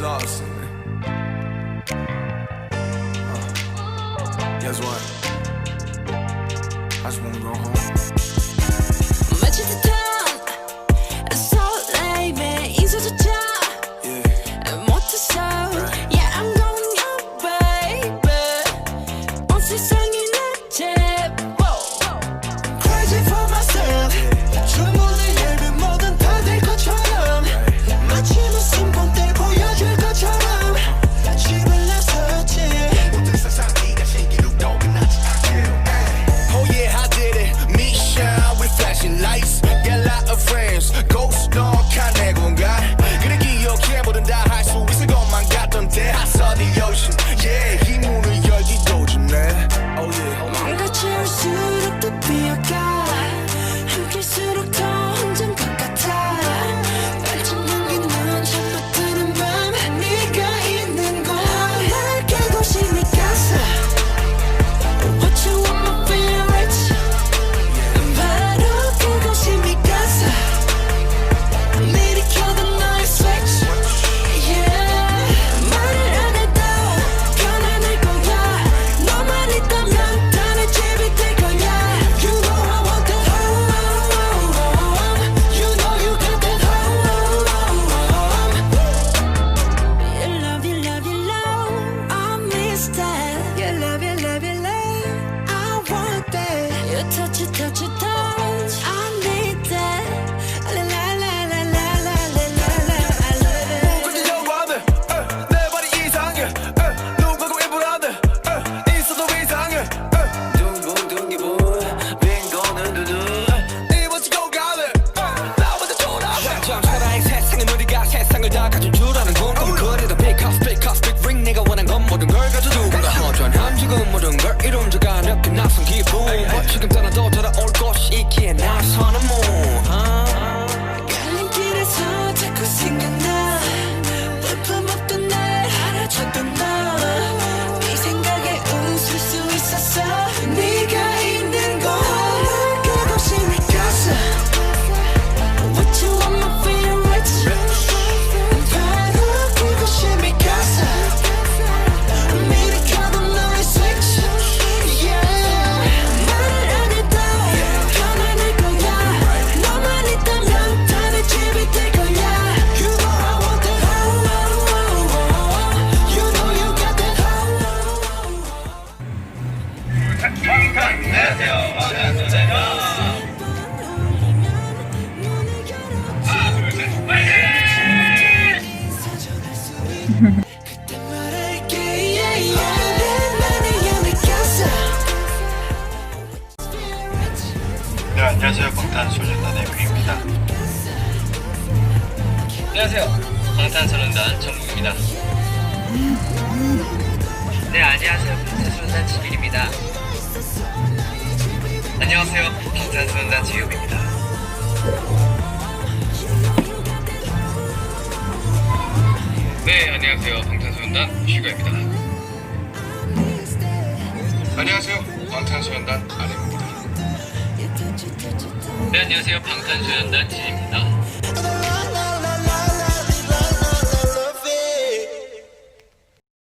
exhausting, man. Guess what? I just wanna go home. 지금 떠나도 돌아올 곳이 있기에 나서는 뭐 가는 길에서 자꾸 생각나 볼품없던 날 알아줬던 너 네 생각에 웃을 수 있었어 네가 있는 곳 그곳이 내 가슴 What you want my favorites 바로 그곳이 내 가슴 미리켜도 너의 switch 네, 안녕하세요. 방탄소년단의 뷔입니다. 안녕하세요. 방탄소년단 정국입니다. 네, 안녕하세요. 방탄소년단 지민입니다. 안녕하세요. 방탄소년단 지효입니다. 네, 안녕하세요. 방탄소년단 슈가입니다. 안녕하세요. 방탄소년단 아lem입니다. 네, 안녕하세요. 방탄소년단 진입니다.